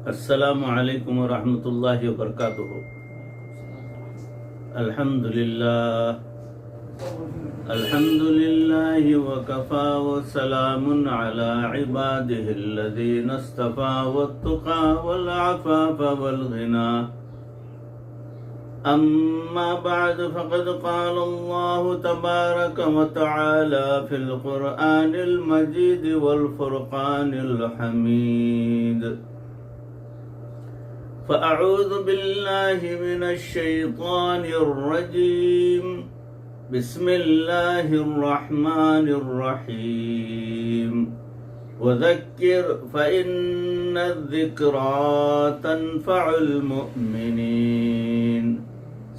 السلام علیکم ورحمۃ اللہ وبرکاتہ۔ الحمد للہ وکفا وسلام علی عباده الذین اصطفى والتقى والعفاف والغنى اما بعد فقد قال الله تبارک وتعالى في القرآن المجید والفرقان الحمید۔ فأعوذ بالله من الشيطان الرجيم، بسم الله الرحمن الرحيم، وذكر فإن الذكرى تنفع المؤمنين،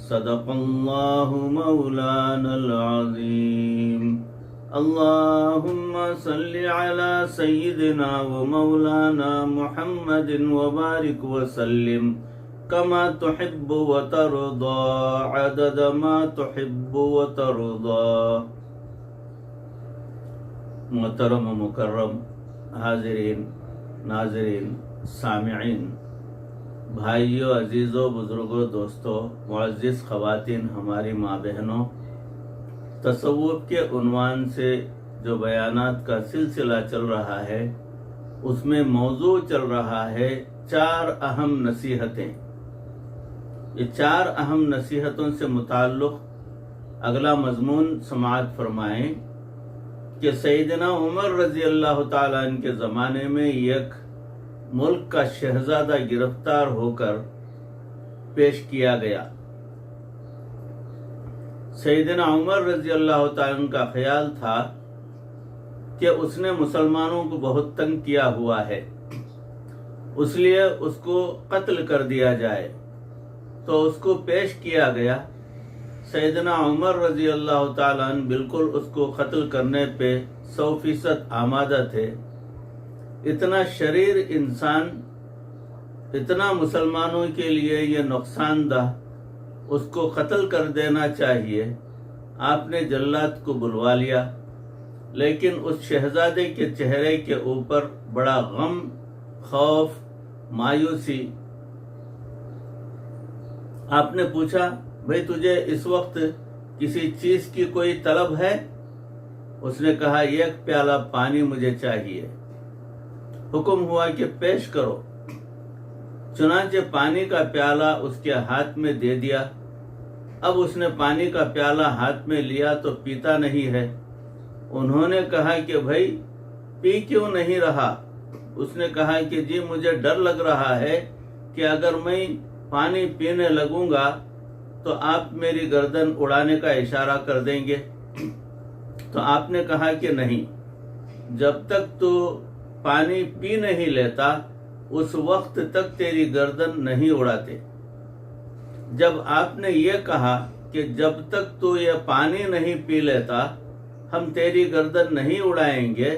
صدق الله مولانا العظيم۔ اللهم صل على سيدنا ومولانا محمد وبارك وسلم كما تحب وترضى عدد ما تحب وترضى۔ محترم و مکرم حاضرین، ناظرین، سامعین، بھائیوں، عزیزوں، بزرگوں، دوستوں، معزز خواتین، ہماری ماں بہنوں، تصوف کے عنوان سے جو بیانات کا سلسلہ چل رہا ہے اس میں موضوع چل رہا ہے 4 اہم نصیحتیں۔ یہ 4 اہم نصیحتوں سے متعلق اگلا مضمون سماعت فرمائیں کہ سیدنا عمر رضی اللہ تعالیٰ عنہ کے زمانے میں ایک ملک کا شہزادہ گرفتار ہو کر پیش کیا گیا۔ سیدنا عمر رضی اللہ تعالیٰ عنہ کا خیال تھا کہ اس نے مسلمانوں کو بہت تنگ کیا ہوا ہے، اس لیے اس کو قتل کر دیا جائے، تو اس کو پیش کیا گیا۔ سیدنا عمر رضی اللہ تعالیٰ عنہ بالکل اس کو قتل کرنے پہ 100% آمادہ تھے۔ اتنا شریر انسان، اتنا مسلمانوں کے لیے یہ نقصان دہ، اس کو قتل کر دینا چاہیے۔ آپ نے جلاد کو بلوا لیا، لیکن اس شہزادے کے چہرے کے اوپر بڑا غم، خوف، مایوسی۔ آپ نے پوچھا، بھئی تجھے اس وقت کسی چیز کی کوئی طلب ہے؟ اس نے کہا 1 پیالہ پانی مجھے چاہیے۔ حکم ہوا کہ پیش کرو۔ چنانچہ پانی کا پیالہ اس کے ہاتھ میں دے دیا۔ اب اس نے پانی کا پیالہ ہاتھ میں لیا تو پیتا نہیں ہے۔ انہوں نے کہا کہ بھائی پی کیوں نہیں رہا؟ اس نے کہا کہ جی مجھے ڈر لگ رہا ہے کہ اگر میں پانی پینے لگوں گا تو آپ میری گردن اڑانے کا اشارہ کر دیں گے۔ تو آپ نے کہا کہ نہیں، جب تک تو پانی پی نہیں لیتا اس وقت تک تیری گردن نہیں اڑاتے۔ جب آپ نے یہ کہا کہ جب تک تو یہ پانی نہیں پی لیتا ہم تیری گردن نہیں اڑائیں گے،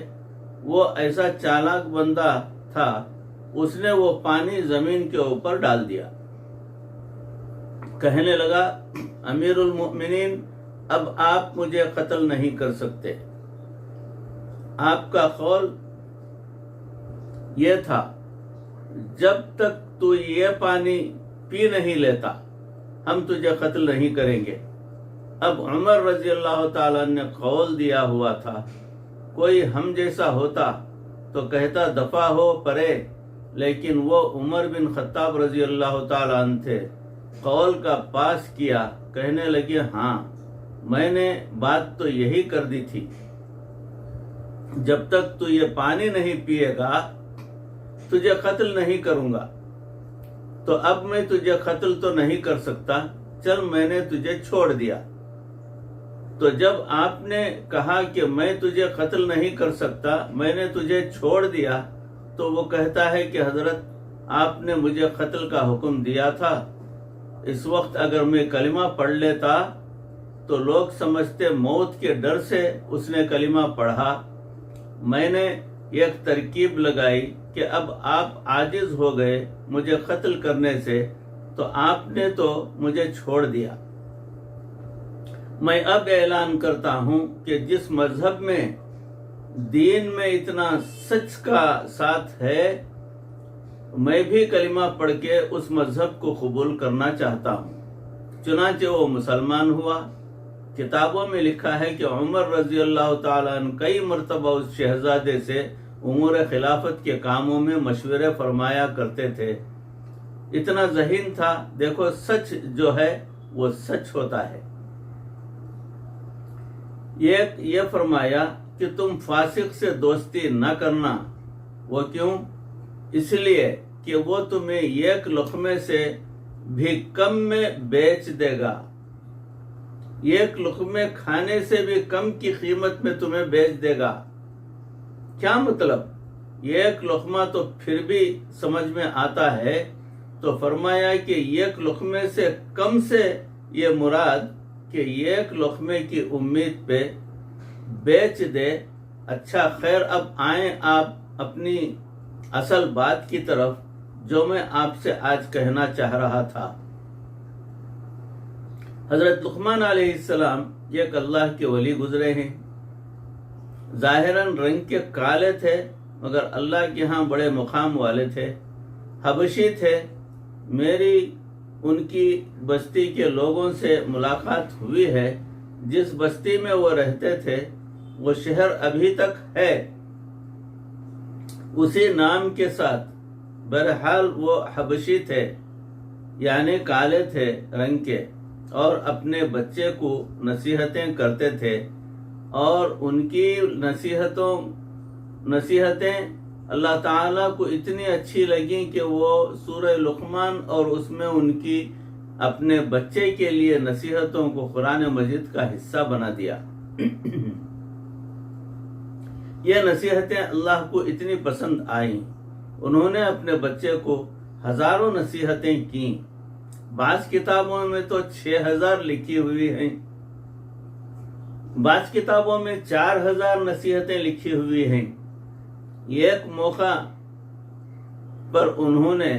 وہ ایسا چالاک بندہ تھا، اس نے وہ پانی زمین کے اوپر ڈال دیا۔ کہنے لگا امیر المؤمنین، اب آپ مجھے قتل نہیں کر سکتے۔ آپ کا قول یہ تھا جب تک تو یہ پانی پی نہیں لیتا ہم تجھے قتل نہیں کریں گے۔ اب عمر رضی اللہ تعالیٰ نے قول دیا ہوا تھا، کوئی ہم جیسا ہوتا تو کہتا دفع ہو پرے، لیکن وہ عمر بن خطاب رضی اللہ تعالیٰ عنہ تھے، قول کا پاس کیا، کہنے لگے ہاں میں نے بات تو یہی کر دی تھی، جب تک تو یہ پانی نہیں پیے گا تجھے قتل نہیں کروں گا۔ تو اب میں تجھے قتل تو نہیں کر سکتا، چل میں نے تجھے چھوڑ دیا۔ تو جب آپ نے کہا کہ میں تجھے قتل نہیں کر سکتا، میں نے تجھے چھوڑ دیا، تو وہ کہتا ہے کہ حضرت آپ نے مجھے قتل کا حکم دیا تھا، اس وقت اگر میں کلمہ پڑھ لیتا تو لوگ سمجھتے موت کے ڈر سے اس نے کلمہ پڑھا۔ میں نے ایک ترکیب لگائی کہ اب آپ عاجز ہو گئے مجھے قتل کرنے سے، تو آپ نے تو مجھے چھوڑ دیا۔ میں اب اعلان کرتا ہوں کہ جس مذہب میں دین میں اتنا سچ کا ساتھ ہے، میں بھی کلمہ پڑھ کے اس مذہب کو قبول کرنا چاہتا ہوں۔ چنانچہ وہ مسلمان ہوا۔ کتابوں میں لکھا ہے کہ عمر رضی اللہ تعالیٰ عنہ کئی مرتبہ اس شہزادے سے امور خلافت کے کاموں میں مشورے فرمایا کرتے تھے۔ اتنا ذہین تھا۔ دیکھو سچ جو ہے وہ سچ ہوتا ہے۔ یہ فرمایا کہ تم فاسق سے دوستی نہ کرنا۔ وہ کیوں؟ اس لیے کہ وہ تمہیں ایک لقمے سے بھی کم میں بیچ دے گا، ایک لقمے کھانے سے بھی کم کی قیمت میں تمہیں بیچ دے گا۔ کیا مطلب؟ ایک لقمہ تو پھر بھی سمجھ میں آتا ہے، تو فرمایا کہ ایک لقمے سے کم سے یہ مراد کہ ایک لقمے کی امید پہ بیچ دے۔ اچھا خیر، اب آئیں آپ اپنی اصل بات کی طرف جو میں آپ سے آج کہنا چاہ رہا تھا۔ حضرت لقمان علیہ السلام ایک اللہ کے ولی گزرے ہیں۔ ظاہراً رنگ کے کالے تھے مگر اللہ کے ہاں بڑے مقام والے تھے، حبشی تھے۔ میری ان کی بستی کے لوگوں سے ملاقات ہوئی ہے۔ جس بستی میں وہ رہتے تھے وہ شہر ابھی تک ہے اسی نام کے ساتھ۔ بہرحال وہ حبشی تھے، یعنی کالے تھے رنگ کے، اور اپنے بچے کو نصیحتیں کرتے تھے، اور ان کی نصیحتیں اللہ تعالیٰ کو اتنی اچھی لگیں کہ وہ سورہ لقمان اور اس میں ان کی اپنے بچے کے لیے نصیحتوں کو قرآن مجید کا حصہ بنا دیا۔ یہ نصیحتیں اللہ کو اتنی پسند آئیں، انہوں نے اپنے بچے کو ہزاروں نصیحتیں کیں۔ بعض کتابوں میں تو 6000 لکھی ہوئی ہیں، بعض کتابوں میں 4000 نصیحتیں لکھی ہوئی ہیں۔ ایک موقع پر انہوں نے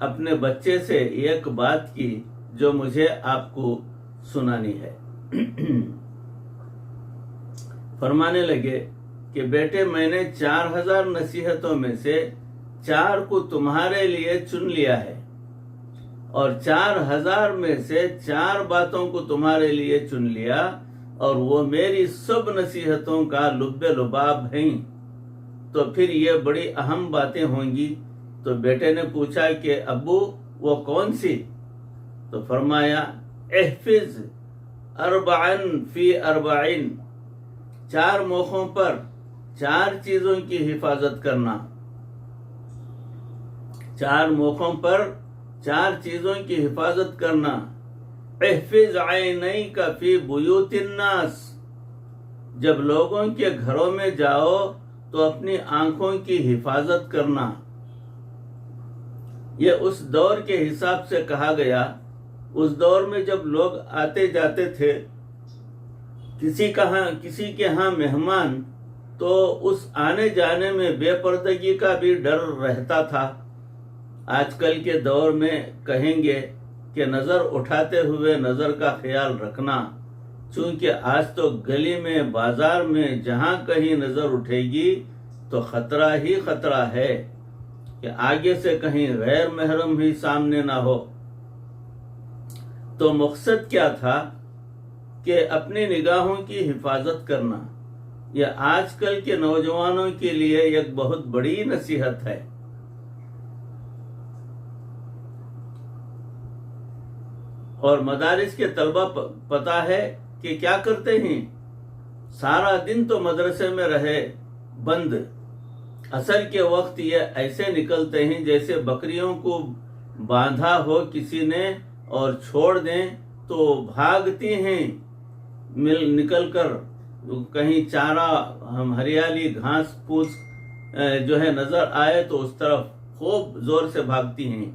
اپنے بچے سے ایک بات کی جو مجھے آپ کو سنانی ہے۔ فرمانے لگے کہ بیٹے، میں نے 4000 نصیحتوں میں سے 4 کو تمہارے لیے چن لیا ہے، اور 4000 میں سے 4 باتوں کو تمہارے لیے چن لیا، اور وہ میری سب نصیحتوں کا لب لباب ہیں، تو پھر یہ بڑی اہم باتیں ہوں گی۔ تو بیٹے نے پوچھا کہ ابو وہ کون سی؟ تو فرمایا احفظ 4 فی 4، 4 موقعوں پر 4 چیزوں کی حفاظت کرنا، 4 موقعوں پر 4 چیزوں کی حفاظت کرنا۔ احفظ عینیک فی بیوت الناس، جب لوگوں کے گھروں میں جاؤ تو اپنی آنکھوں کی حفاظت کرنا۔ یہ اس دور کے حساب سے کہا گیا۔ اس دور میں جب لوگ آتے جاتے تھے کسی کے ہاں مہمان، تو اس آنے جانے میں بے پردگی کا بھی ڈر رہتا تھا۔ آج کل کے دور میں کہیں گے کہ نظر اٹھاتے ہوئے نظر کا خیال رکھنا، چونکہ آج تو گلی میں بازار میں جہاں کہیں نظر اٹھے گی تو خطرہ ہی خطرہ ہے کہ آگے سے کہیں غیر محرم ہی سامنے نہ ہو۔ تو مقصد کیا تھا کہ اپنی نگاہوں کی حفاظت کرنا۔ یہ آج کل کے نوجوانوں کے لیے ایک بہت بڑی نصیحت ہے۔ اور مدارس کے طلبہ پتہ ہے کہ کیا کرتے ہیں؟ سارا دن تو مدرسے میں رہے بند، عصر کے وقت یہ ایسے نکلتے ہیں جیسے بکریوں کو باندھا ہو کسی نے اور چھوڑ دیں تو بھاگتی ہیں نکل کر، کہیں چارہ ہریالی گھاس پھوس جو ہے نظر آئے تو اس طرف خوب زور سے بھاگتی ہیں۔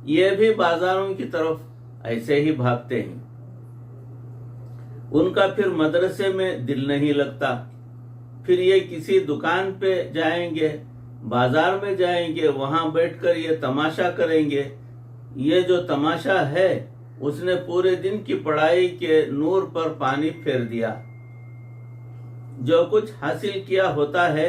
یہ بھی بازاروں کی طرف ایسے ہی بھاگتے ہیں۔ ان کا پھر مدرسے میں دل نہیں لگتا، پھر یہ کسی دکان پہ جائیں گے، بازار میں جائیں گے، وہاں بیٹھ کر یہ تماشا کریں گے۔ یہ جو تماشا ہے اس نے پورے دن کی پڑھائی کے نور پر پانی پھیر دیا۔ جو کچھ حاصل کیا ہوتا ہے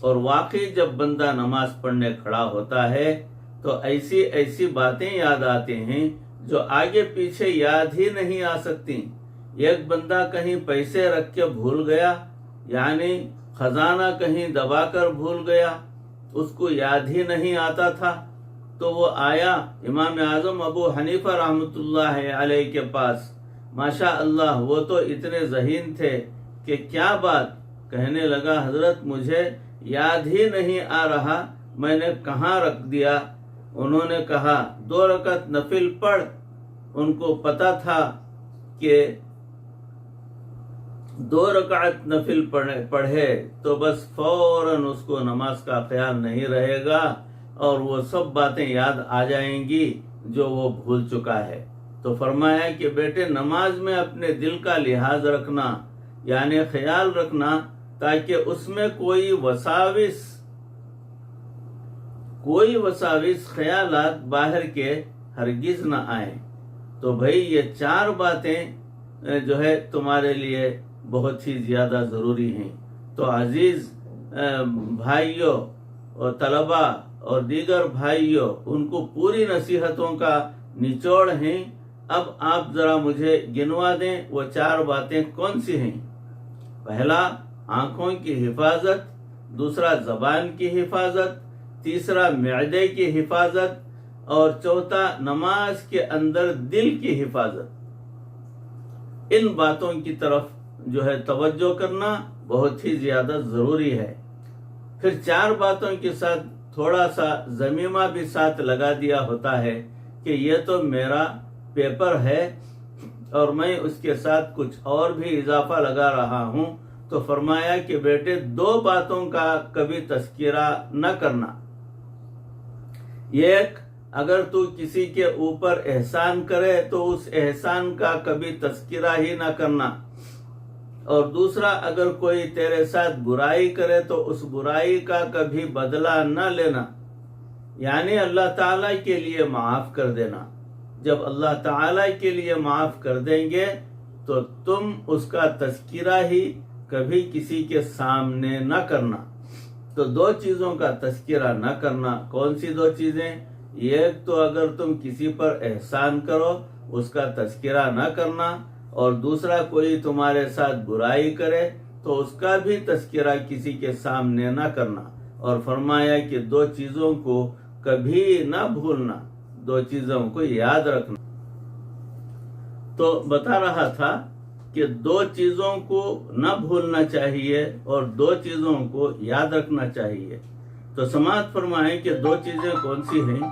اور واقعی جب بندہ نماز پڑھنے کھڑا ہوتا ہے تو ایسی ایسی باتیں یاد آتے ہیں جو آگے پیچھے یاد ہی نہیں آ سکتی۔ ایک بندہ کہیں پیسے رکھ کے بھول گیا، یعنی خزانہ کہیں دبا کر بھول گیا، اس کو یاد ہی نہیں آتا تھا، تو وہ آیا امام اعظم ابو حنیفہ رحمۃ اللہ علیہ کے پاس۔ ماشاء اللہ وہ تو اتنے ذہین تھے کہ کیا بات، کہنے لگا حضرت مجھے یاد ہی نہیں آ رہا میں نے کہاں رکھ دیا۔ انہوں نے کہا 2 رکعت نفل پڑھ۔ ان کو پتا تھا کہ 2 رکعت نفل پڑھے تو بس فوراً اس کو نماز کا خیال نہیں رہے گا اور وہ سب باتیں یاد آ جائیں گی جو وہ بھول چکا ہے۔ تو فرمایا کہ بیٹے نماز میں اپنے دل کا لحاظ رکھنا، یعنی خیال رکھنا، تاکہ اس میں کوئی وساوس خیالات باہر کے ہرگز نہ آئیں۔ تو بھائی یہ 4 باتیں جو ہے تمہارے لیے بہت ہی زیادہ ضروری ہیں۔ تو عزیز بھائیوں اور طلبہ اور دیگر بھائیوں، ان کو پوری نصیحتوں کا نچوڑ ہیں۔ اب آپ ذرا مجھے گنوا دیں وہ 4 باتیں کون سی ہیں۔ پہلا آنکھوں کی حفاظت، دوسرا زبان کی حفاظت، تیسرا معدے کی حفاظت، اور چوتھا نماز کے اندر دل کی حفاظت۔ ان باتوں کی طرف جو ہے توجہ کرنا بہت ہی زیادہ ضروری ہے۔ پھر 4 باتوں کے ساتھ تھوڑا سا ضمیمہ بھی ساتھ لگا دیا ہوتا ہے کہ یہ تو میرا پیپر ہے اور میں اس کے ساتھ کچھ اور بھی اضافہ لگا رہا ہوں۔ تو فرمایا کہ بیٹے 2 باتوں کا کبھی تذکرہ نہ کرنا۔ ایک، اگر تو کسی کے اوپر احسان کرے تو اس احسان کا کبھی تذکرہ ہی نہ کرنا، اور دوسرا اگر کوئی تیرے ساتھ برائی کرے تو اس برائی کا کبھی بدلہ نہ لینا، یعنی اللہ تعالیٰ کے لیے معاف کر دینا۔ جب اللہ تعالیٰ کے لیے معاف کر دیں گے تو تم اس کا تذکرہ ہی کبھی کسی کے سامنے نہ کرنا۔ تو 2 چیزوں کا تذکرہ نہ کرنا۔ کون سی 2 چیزیں؟ ایک تو اگر تم کسی پر احسان کرو اس کا تذکرہ نہ کرنا، اور دوسرا کوئی تمہارے ساتھ برائی کرے تو اس کا بھی تذکرہ کسی کے سامنے نہ کرنا۔ اور فرمایا کہ 2 چیزوں کو کبھی نہ بھولنا، 2 چیزوں کو یاد رکھنا۔ تو بتا رہا تھا کہ 2 چیزوں کو نہ بھولنا چاہیے اور 2 چیزوں کو یاد رکھنا چاہیے۔ تو سماعت فرمائیں کہ 2 چیزیں کون سی ہیں۔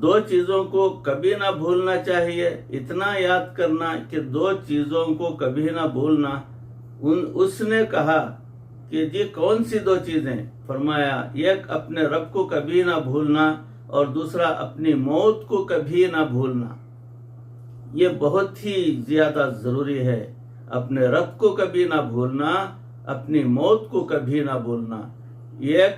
2 چیزوں کو کبھی نہ بھولنا چاہیے، اتنا یاد کرنا کہ 2 چیزوں کو کبھی نہ بھولنا۔ اس نے کہا کہ جی کون سی 2 چیزیں؟ فرمایا ایک اپنے رب کو کبھی نہ بھولنا، اور دوسرا اپنی موت کو کبھی نہ بھولنا۔ یہ بہت ہی زیادہ ضروری ہے، اپنے رب کو کبھی نہ بھولنا، اپنی موت کو کبھی نہ بھولنا۔ ایک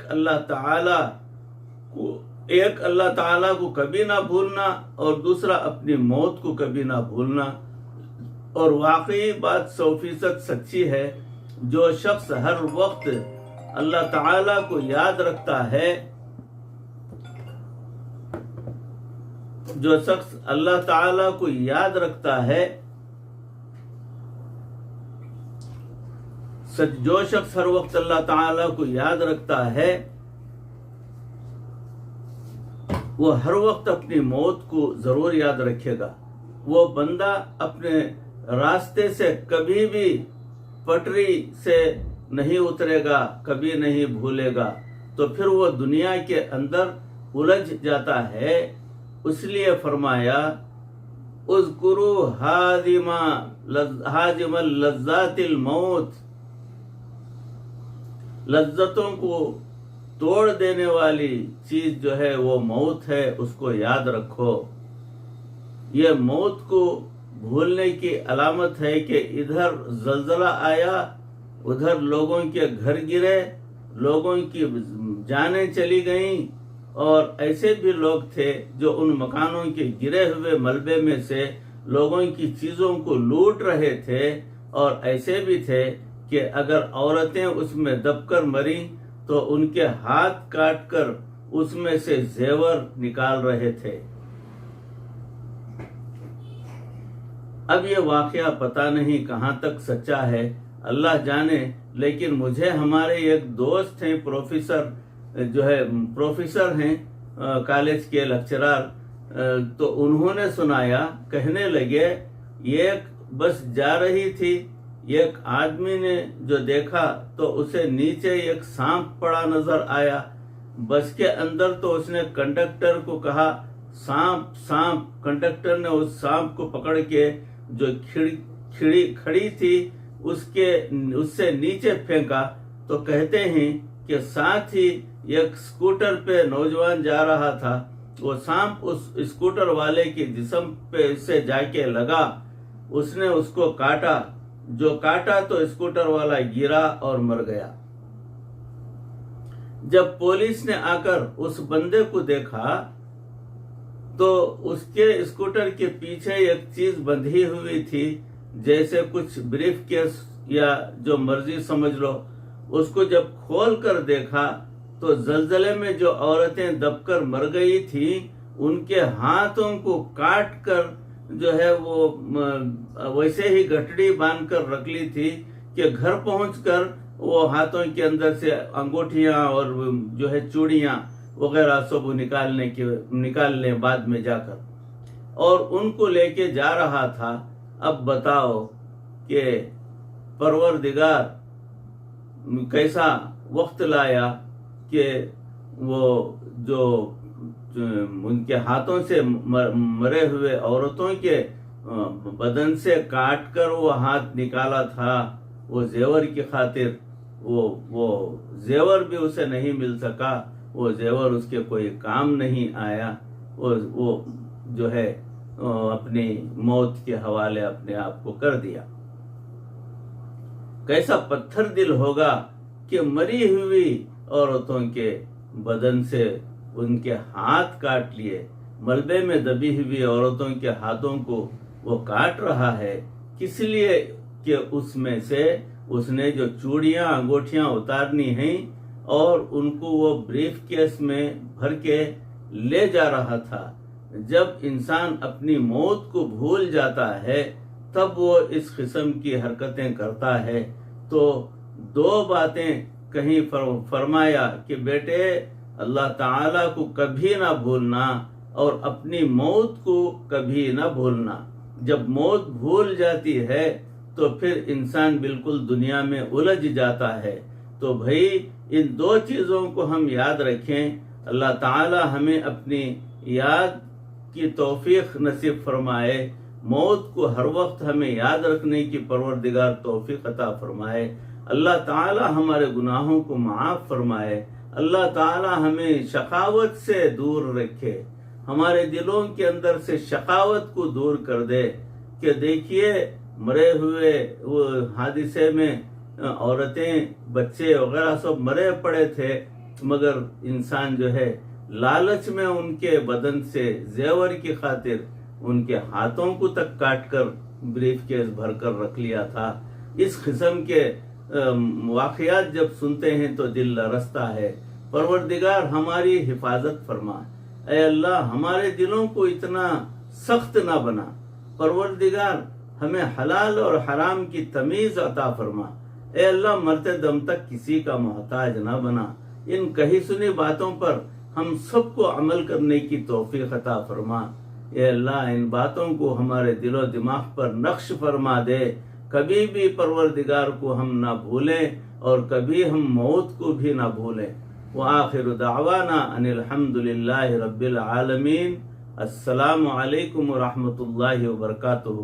اللہ تعالیٰ کو کبھی نہ بھولنا، اور دوسرا اپنی موت کو کبھی نہ بھولنا۔ اور واقعی بات 100% سچی ہے، جو شخص ہر وقت اللہ تعالیٰ کو یاد رکھتا ہے، جو شخص اللہ تعالیٰ کو یاد رکھتا ہے، جو شخص ہر وقت اللہ تعالیٰ کو یاد رکھتا ہے، وہ ہر وقت اپنی موت کو ضرور یاد رکھے گا۔ وہ بندہ اپنے راستے سے کبھی بھی پٹری سے نہیں اترے گا، کبھی نہیں بھولے گا، تو پھر وہ دنیا کے اندر الجھ جاتا ہے۔ اس لیے فرمایا اذکروا ہادم اللذات الموت، لذتوں کو توڑ دینے والی چیز جو ہے وہ موت ہے، اس کو یاد رکھو۔ یہ موت کو بھولنے کی علامت ہے کہ ادھر زلزلہ آیا، ادھر لوگوں کے گھر گرے، لوگوں کی جانیں چلی گئیں، اور ایسے بھی لوگ تھے جو ان مکانوں کے گرے ہوئے ملبے میں سے لوگوں کی چیزوں کو لوٹ رہے تھے۔ اور ایسے بھی تھے کہ اگر عورتیں اس میں دب کر مریں تو ان کے ہاتھ کاٹ کر اس میں سے زیور نکال رہے تھے۔ اب یہ واقعہ پتہ نہیں کہاں تک سچا ہے، اللہ جانے، لیکن مجھے ہمارے ایک دوست ہیں پروفیسر ہیں کالج کے لیکچرر، تو انہوں نے سنایا، کہنے لگے ایک بس جا رہی تھی، ایک آدمی نے جو دیکھا تو اسے نیچے ایک سانپ پڑا نظر آیا، بس کے اندر تو اس نے کنڈکٹر کو کہا سانپ سانپ، کنڈکٹر نے اس سانپ کو پکڑ کے جو کھڑی تھی اس سے نیچے پھینکا، تو کہتے ہیں کہ ساتھ ہی ایک اسکوٹر پہ نوجوان جا رہا تھا، وہ سانپ اس اسکوٹر والے کے جسم پہ سے جا کے لگا، اس نے اس کو کاٹا، جو کاٹا تو اسکوٹر والا گرا اور مر گیا۔ جب پولیس نے آ کر اس بندے کو دیکھا تو اس کے اسکوٹر کے پیچھے ایک چیز بندھی ہوئی تھی، جیسے کچھ بریف کیس یا جو مرضی سمجھ لو۔ اس کو جب کھول کر دیکھا تو زلزلے میں جو عورتیں دب کر مر گئی تھی ان کے ہاتھوں کو کاٹ کر جو ہے وہ ویسے ہی گٹھڑی باندھ کر رکھ لی تھی کہ گھر پہنچ کر وہ ہاتھوں کے اندر سے انگوٹھیاں اور جو ہے چوڑیاں وغیرہ سب نکالنے بعد میں جا کر، اور ان کو لے کے جا رہا تھا۔ اب بتاؤ کہ پروردگار کیسا وقت لایا کہ وہ جو ان کے ہاتھوں سے مرے ہوئے عورتوں کے بدن سے کاٹ کر وہ ہاتھ نکالا تھا، وہ زیور کی خاطر، وہ زیور بھی اسے نہیں مل سکا، وہ زیور اس کے کوئی کام نہیں آیا، وہ جو ہے اپنی موت کے حوالے اپنے آپ کو کر دیا۔ کیسا پتھر دل ہوگا کہ مری ہوئی عورتوں کے بدن سے ان کے ہاتھ کاٹ لیے، ملبے میں دبی ہوئی عورتوں کے ہاتھوں کو وہ کاٹ رہا ہے، کس لیے کہ اس میں سے اس نے جو چوڑیاں انگوٹھیاں اتارنی ہیں اور ان کو وہ بریف کیس میں بھر کے لے جا رہا تھا۔ جب انسان اپنی موت کو بھول جاتا ہے تب وہ اس قسم کی حرکتیں کرتا ہے۔ تو دو باتیں کہیں فرمایا کہ بیٹے اللہ تعالیٰ کو کبھی نہ بھولنا اور اپنی موت کو کبھی نہ بھولنا۔ جب موت بھول جاتی ہے تو پھر انسان بالکل دنیا میں الجھ جاتا ہے۔ تو بھائی ان دو چیزوں کو ہم یاد رکھیں، اللہ تعالیٰ ہمیں اپنی یاد کی توفیق نصیب فرمائے، موت کو ہر وقت ہمیں یاد رکھنے کی پروردگار توفیق عطا فرمائے، اللہ تعالیٰ ہمارے گناہوں کو معاف فرمائے، اللہ تعالیٰ ہمیں شقاوت سے دور رکھے، ہمارے دلوں کے اندر سے شقاوت کو دور کر دے کہ دیکھیے مرے ہوئے وہ حادثے میں عورتیں بچے وغیرہ سب مرے پڑے تھے، مگر انسان جو ہے لالچ میں ان کے بدن سے زیور کی خاطر ان کے ہاتھوں کو تک کاٹ کر بریف کیس بھر کر رکھ لیا تھا۔ اس قسم کے واقعات جب سنتے ہیں تو دل لرزتا ہے۔ پروردگار ہماری حفاظت فرما، اے اللہ ہمارے دلوں کو اتنا سخت نہ بنا، پروردگار ہمیں حلال اور حرام کی تمیز عطا فرما، اے اللہ مرتے دم تک کسی کا محتاج نہ بنا۔ ان کہی سنی باتوں پر ہم سب کو عمل کرنے کی توفیق عطا فرما، اے اللہ ان باتوں کو ہمارے دل و دماغ پر نقش فرما دے، کبھی بھی پروردگار کو ہم نہ بھولیں اور کبھی ہم موت کو بھی نہ بھولیں۔ وآخر دعوانا ان الحمد للہ رب العالمین۔ السلام علیکم ورحمۃ اللہ وبرکاتہ۔